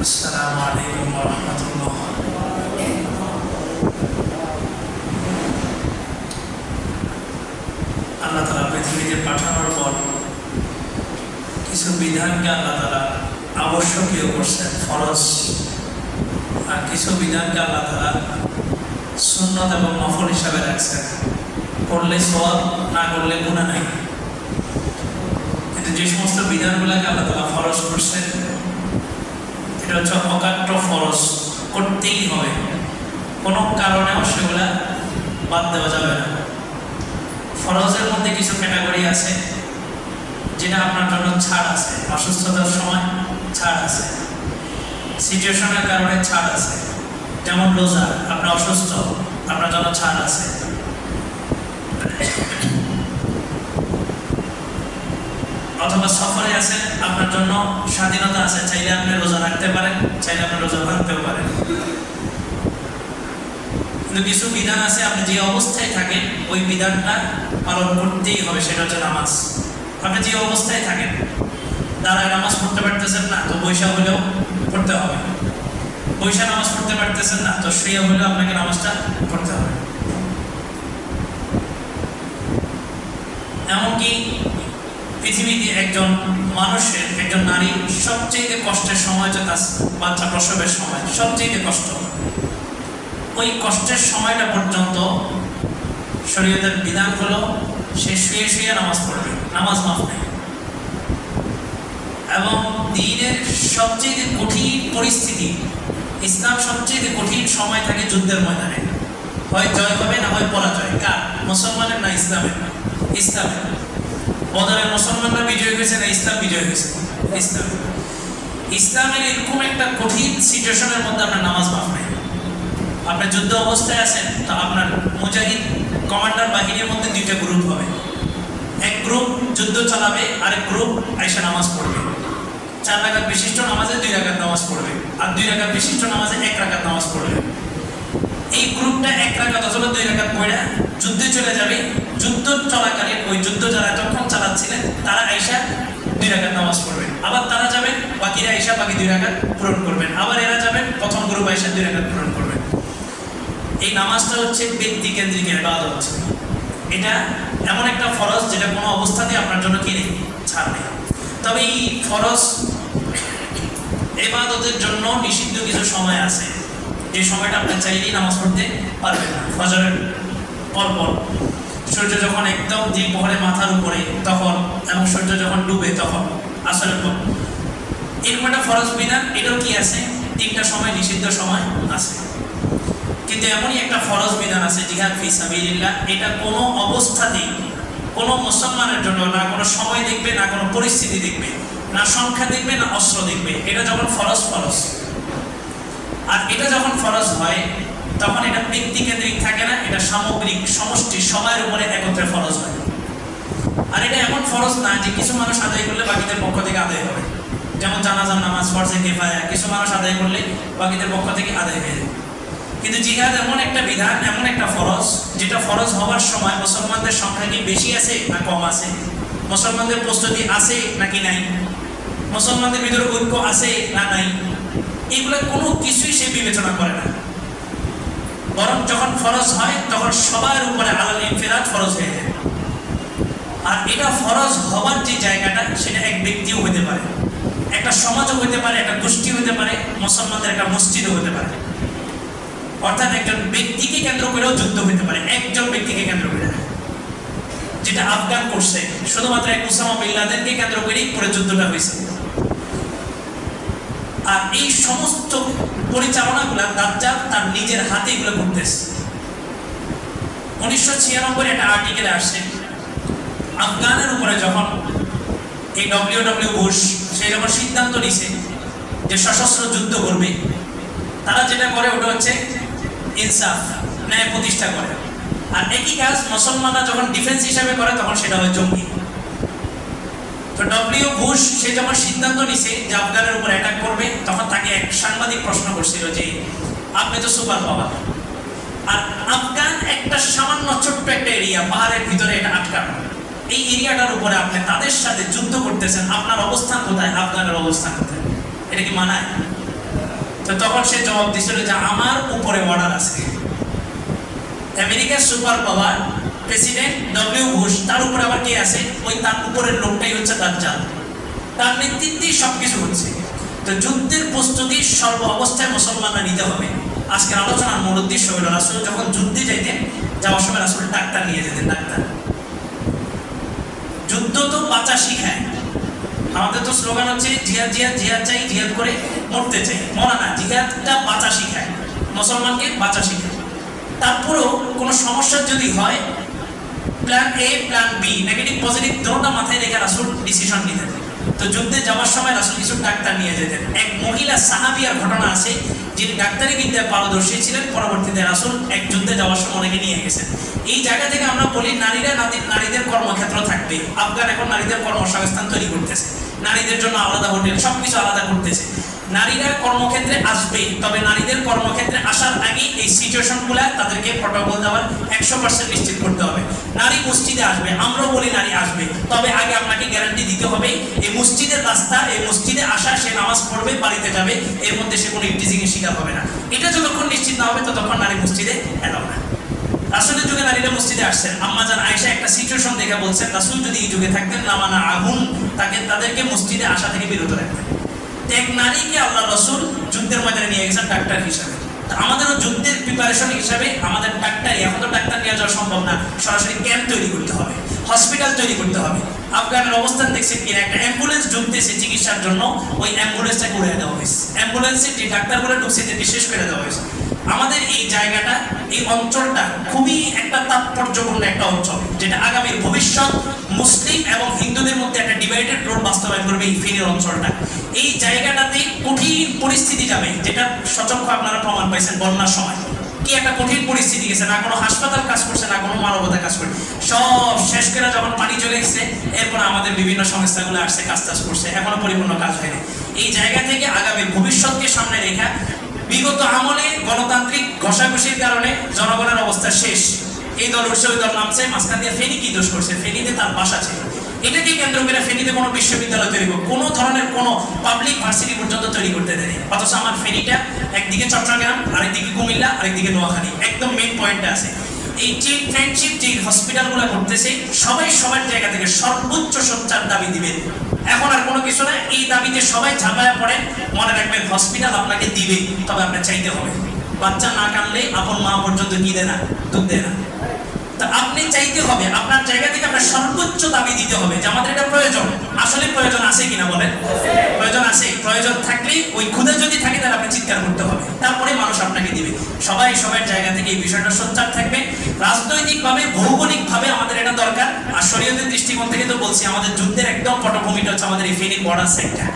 আসসালামু আলাইকুম ওয়া রাহমাতুল্লাহ। আল্লাহ তাআলা পৃথিবীতে পাঠানোর পর কিছু বিধানকে আল্লাহ তাআলা আবশ্যকীয় করছেন, ফরজ, আর কিছু বিধানকে আল্লাহ তাআলা সুন্নাত এবং নফল হিসাবে রাখছেন। করলে সওয়াব, না করলে গুনাহ নাই। কিন্তু যে সমস্ত বিধানগুলোকে আল্লাহ তাআলা ফরজ করছেন, এটা হচ্ছে অকাট্য ফরজ, করতেই হবে, কোনো কারণেও সেগুলা বাদ দেওয়া যাবে না। ফরজের মধ্যে কিছু ক্যাটাগরি আছে যেটা আপনার জন্য ছাড় আছে, অসুস্থতার সময় ছাড় আছে, সিচুয়েশনের কারণে ছাড় আছে। যেমন রোজা, আপনি অসুস্থ, আপনার জন্য ছাড় আছে। অথবা সফরে আছেন, আপনার জন্য স্বাধীনতা আছে, চাইলে আপনি রোজা রাখতে পারেন, চাইলে আপনি রোজা ভাঙতেও পারেন। কিন্তু কিছু বিধান আছে, আপনি যে অবস্থায় থাকেন ওই বিধানটা পালন করতেই হবে, সেটা হচ্ছে নামাজ। আপনি যে অবস্থায় থাকেন, দাঁড়ায় নামাজ পড়তে পারতেছেন না, তো বৈশা হলেও পড়তে হবে। বৈশা নামাজ পড়তে পারতেছেন না, তো শুয়ে হলেও আপনাকে নামাজটা পড়তে হবে। এমনকি পৃথিবীতে একজন মানুষের, একজন নারী সবচেয়ে কষ্টের সময় হচ্ছে তার বাচ্চা প্রসবের সময়, সবচেয়ে কষ্ট। ওই কষ্টের সময়টা পর্যন্ত শরীয়তের বিধান হলো সে শুয়ে শুয়ে নামাজ পড়বে, নামাজ মাফ নেই। এবং দ্বীনের সবচেয়ে কঠিন পরিস্থিতি, ইসলাম সবচেয়ে কঠিন সময় থাকে যুদ্ধের ময়দানে। হয় জয় হবে, না হয় পরাজয়। কার? মুসলমানের না ইসলামের? ইসলামের। বদরের মুসলমানরা বিজয় হয়েছে না ইসলাম বিজয় হয়েছে? ইসলাম। ইসলামের এরকম একটা কঠিন সিচুয়েশনের মধ্যে আপনার নামাজ মাফ নেই। আপনার যুদ্ধ অবস্থায় আছেন, তো আপনার মুজাহিদ কমান্ডার বাহিনীর মধ্যে দুইটা গ্রুপ হবে। এক গ্রুপ যুদ্ধ চালাবে, আরেক গ্রুপ আইসা নামাজ পড়বে। 4 রাকাত বিশিষ্ট নামাজে 2 রাকাত নামাজ পড়বে, আর 2 রাকাত বিশিষ্ট নামাজে 1 রাকাত নামাজ পড়বে। এই গ্রুপটা 1 রাকাত অথবা 2 রাকাত পড়ে যুদ্ধে চলে যাবে। যুদ্ধ চলাকালীন ওই যুদ্ধ যারা এতক্ষণ চালাচ্ছিলেন তারা আইসা 2 রাকাত নামাজ পড়বেন। আবার তারা যাবেন, বাকিরা আইসা বাকি 2 রাকাত পূরণ করবেন। আবার এরা যাবেন, প্রথম গ্রুপ আইসা 2 রাকাত পূরণ করবেন। এই নামাজটা হচ্ছে ব্যক্তি কেন্দ্রিক ইবাদত। এটা এমন একটা ফরজ যেটা কোনো অবস্থাতে আপনার জন্য কি নেই, ছাড় নেই। তবে এই ফরজ ইবাদতের জন্য নিষিদ্ধ কিছু সময় আছে, যে সময়টা আপনি চাইলেই নামাজ পড়তে পারবেন না। ফজরের পরপর, সূর্য যখন একদম দ্বিপ্রহরে মাথার উপরে তখন, এবং সূর্য যখন ডুবে তখন, আসরের পর, এরকম একটা ফরজ বিধান। এটাও কি আছে, 3টা সময় নিষিদ্ধ সময় আছে। কিন্তু এমনই একটা ফরজ বিধান আছে, জিহাদ ফি সাবিলিল্লাহ। এটা কোনো অবস্থাতেই কোনো মুসলমানের জন্য না কোনো সময় দেখবে, না কোনো পরিস্থিতি দেখবে, না সংখ্যা দেখবে, না অস্ত্র দেখবে। এটা যখন ফরজ, ফরজ। আর এটা যখন ফরজ হয় তখন এটা ব্যক্তি কেন্দ্রিক থাকে না, এটা সামগ্রিক, সমষ্টি, সময়ের উপরে একত্রে ফরজ হয়। আর এটা এমন ফরজ না যে কিছু মানুষ আদায় করলে বাকিদের পক্ষ থেকে আদায় হবে। যেমন জানাজার নামাজ, ফরজে কিফায়া, কিছু মানুষ আদায় করলে বাকিদের পক্ষ থেকে আদায় হয়ে যাবে। কিন্তু জিহাদ এমন একটা বিধান, এমন একটা ফরজ, যেটা ফরজ হওয়ার সময় মুসলমানদের সংখ্যা কি বেশি আছে না কম আছে, মুসলমানদের প্রস্তুতি আছে নাকি নাই, মুসলমানদের ভিতরে ঐক্য আছে না নাই, এগুলো কোনো কিছুই সে বিবেচনা করে না। বরং যখন ফরজ হয় তখন সবার উপরে আলাল ইনফিরাদ ফরজ হয়ে যায়। আর এটা ফরজ হওয়ার যে জায়গাটা, সেটা এক ব্যক্তিও হতে পারে, একটা সমাজও হতে পারে, একটা গোষ্ঠী হতে পারে, মুসলমানদের একটা মসজিদও হতে পারে। অর্থাৎ একজন ব্যক্তিকে কেন্দ্র করেও যুদ্ধ হতে পারে, একজন ব্যক্তিকে কেন্দ্র করে। যেটা আফগান করছে, শুধুমাত্র এক উসামা বিন লাদেনকে কেন্দ্র করেই পুরো যুদ্ধটা হয়েছে। আর এই সমস্ত পরিচালনাগুলো দাজ্জাল তার নিজের হাতে এগুলো করতেছে। 1996 একটা আর্টিকেলে আসছে, আফগানের উপরে যখন এই ডব্লিউ বুশ সে যখন সিদ্ধান্ত নিছে যে সশস্ত্র যুদ্ধ করবে, তারা যেটা করে ওটা হচ্ছে ইনসাফ, ন্যায় প্রতিষ্ঠা করে। আর একই কাজ মুসলমানরা যখন ডিফেন্স হিসাবে করে তখন সেটা হয় জঙ্গি। তো ডব্লিউ বুশ সে যখন সিদ্ধান্ত নিছে যে আফগানের উপর অ্যাটাক করবে, তখন তাকে এক সাংবাদিক প্রশ্ন করছিল যে আপনি তো সুপার পাওয়ার, আর আফগান একটা সামান্য ছোট্ট একটা এরিয়া, পাহাড়ের ভিতরে এটা আটকানো, এই এরিয়াটার উপরে আপনি তাদের সাথে যুদ্ধ করতেছেন, আপনার অবস্থান কোথায়, আফগানের অবস্থান কোথায়? এটা কি মানায়? তো তখন সে জবাব দিছিল যে আমার উপরে অর্ডার আছে। আমেরিকার super power president W Bush, তার উপরে আবার কে আছে? ওই তার উপরের লোকটাই হচ্ছে দাজ্জাল, তার নেতৃত্বেই সবকিছু হচ্ছে। তো যুদ্ধের প্রস্তুতি সর্ব অবস্থায় মুসলমানরা নিতে হবে। আজকের আলোচনার মূল উদ্দেশ্য হলো রাসূল যখন যুদ্ধে যাইতেন, যাওয়ার সময় রাসূল ডাক্তার নিয়ে যেতেন। ডাক্তার, যুদ্ধ তো বাঁচা শিখায়। আমাদের তো স্লোগান হচ্ছে জিহাদ জিহাদ জিহাদ চাই, জিহাদ করে মরতে চাই, মরা না। জিহাদটা বাঁচা শিখায়, মুসলমানকে বাঁচা শিখায়। তারপরেও কোনো সমস্যা যদি হয়, plan A plan B, negative positive দুটোটা মাথায় রেখে রাসূল ডিসিশন নিতেন। তো যুদ্ধে যাওয়ার সময় রাসূল কিছু ডাক্তার নিয়ে যেতেন। এক মহিলা সাহাবিয়ার ঘটনা আছে, যিনি ডাক্তারি বিদ্যায় পারদর্শী ছিলেন। পরবর্তীতে রাসূল এক যুদ্ধে যাওয়ার সময় অনেকে নিয়ে গেছেন। এই জায়গা থেকে আমরা বলি নারীরা নারীদের কর্মক্ষেত্র থাকবে। আফগান এখন নারীদের কর্মসংস্থান তৈরি করতেছে, নারীদের জন্য আলাদা হোটেল, সবকিছু আলাদা করতেছে। নারীরা কর্মক্ষেত্রে আসবে, তবে নারীদের কর্মক্ষেত্রে আসার আগে এই সিচুয়েশনগুলো তাদেরকে প্রটোকল দেওয়ার 100% নিশ্চিত করতে হবে। নারী মসজিদে আসবে, আমরাও বলি নারী আসবে, তবে আগে আপনাকে গ্যারান্টি দিতে হবে এই মসজিদের রাস্তা, এই মসজিদে আসা, সে নামাজ পড়বে, বাড়িতে যাবে, এর মধ্যে সে কোনো ইফতিজিং এর শিকার হবে না। এটা যতক্ষণ নিশ্চিত না হবে ততক্ষণ নারী মসজিদে এলাও না। রাসূলের যুগে নারীরা মসজিদে আসছেন। আম্মা জান আয়েশা একটা সিচুয়েশন দেখে বলছেন, রাসূল যদি এই যুগে থাকতেন লামানা আগুন, তাদেরকে মসজিদে আসা থেকে বিরত রাখতেন। এক নারীকে আল্লাহ রাসূল যুদ্ধের ময়দানে নিয়ে গেছেন ডাক্তার হিসাবে। আমাদেরও যুদ্ধের প্রিপারেশন হিসাবে আমাদের ডাক্তারি, এখন তো ডাক্তার নিয়ে যাওয়া সম্ভব না, সরাসরি ক্যাম্প তৈরি করতে হবে, হসপিটাল তৈরি করতে হবে। আফগানের অবস্থান দেখছেন কিনা, একটা অ্যাম্বুলেন্স ঢুকতেছে চিকিৎসার জন্য, ওই অ্যাম্বুলেন্সটাকে উড়িয়ে দেওয়া হয়েছে। অ্যাম্বুলেন্সে যে ডাক্তারগুলো ঢুকছে এদেরকে শেষ করে দেওয়া হয়েছে। আমাদের এই জায়গাটা, এই অঞ্চলটা খুবই একটা তাৎপর্যপূর্ণ একটা অঞ্চল, যেটা আগামীর ভবিষ্যৎ মুসলিম এবং হিন্দুদের মধ্যে একটা ডিভাইডেড রোড বাস্তবায়ন করবে। এই ফেনীর অঞ্চলটা, এই জায়গাটাতে কঠিন পরিস্থিতি যাবে, যেটা সচক্ষে আপনারা প্রমাণ পাইছেন বন্যার সময় কি একটা কঠিন পরিস্থিতি গেছে। না কোনো হাসপাতাল কাজ করছে, না কোনো মানবতা কাজ করছে, সব শেষ করে যখন পানি চলে গেছে, এরপর আমাদের বিভিন্ন সংস্থাগুলো আসছে, কাজ করছে, এখনো পরিপূর্ণ কাজ হয়নি। এই জায়গা থেকে আগামীর ভবিষ্যৎকে সামনে রেখা, বিগত আমলে গণতান্ত্রিক ঘষাঘষির কারণে জনগণের অবস্থা শেষ, এই দল উঠছে, ওই দল নামছে, মাঝখান দিয়ে ফেনী কি দোষ করছে? ফেনীতে তার বাসা ছিল, এটাকে কেন্দ্র করে ফেনীতে কোনো বিশ্ববিদ্যালয় তৈরি করবো, কোনো ধরনের কোনো পাবলিক ভার্সিটি পর্যন্ত তৈরি করতে দেয়নি। অথচ আমার ফেনীটা একদিকে চট্টগ্রাম, আরেকদিকে কুমিল্লা, আরেকদিকে নোয়াখালী, একদম মেইন পয়েন্টে আছে। এই যে ফ্রেন্ডশিপ যে হসপিটালগুলো করতেছে, সবাই সবার জায়গা থেকে সর্বোচ্চ সোচ্চার দাবি দিবে। এখন আর কোনো কিছু না, এই দাবিতে সবাই ঝাঁপায়া পড়ে। মনে রাখবেন, হসপিটাল আপনাকে দিবে, তবে আপনার চাইতে হবে। বাচ্চা না কানলে আপন মা পর্যন্ত কি দেয় না, দুধ দেয় না। তা আপনি চাইতে হবে, আপনার জায়গা থেকে আপনার সর্বোচ্চ দাবি দিতে হবে যে আমাদের এটা প্রয়োজন। আসলে প্রয়োজন আছে কিনা বলেন? প্রয়োজন আছে। প্রয়োজন থাকলে, ওই ক্ষুধা যদি থাকে, তাহলে আপনি চিৎকার করতে হবে, তারপরে মানুষ আপনাকে দিবে। সবাই সবার জায়গা থেকে এই বিষয়টা সোচ্চার থাকবে। রাজনৈতিকভাবে, ভৌগোলিকভাবে আমাদের এটা দরকার। আর শরীয়তের দৃষ্টিকোণ থেকে তো বলছি, আমাদের যুদ্ধের একদম পটভূমিটা হচ্ছে আমাদের এই ফেনী বর্ডার সাইডটা।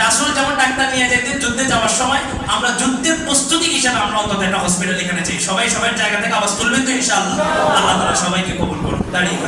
রাসূল যেমন ডাক্তার নিয়ে যেতেন যুদ্ধে যাওয়ার সময়, আমরা যুদ্ধের প্রস্তুতি হিসাবে আমরা অন্তত একটা হসপিটাল এখানে চাই। সবাই সবার জায়গা থেকে আওয়াজ তুলবেন তো ইনশাআল্লাহ। আল্লাহ তাআলা সবাইকে কবুল করুন। দাঁড়িয়ে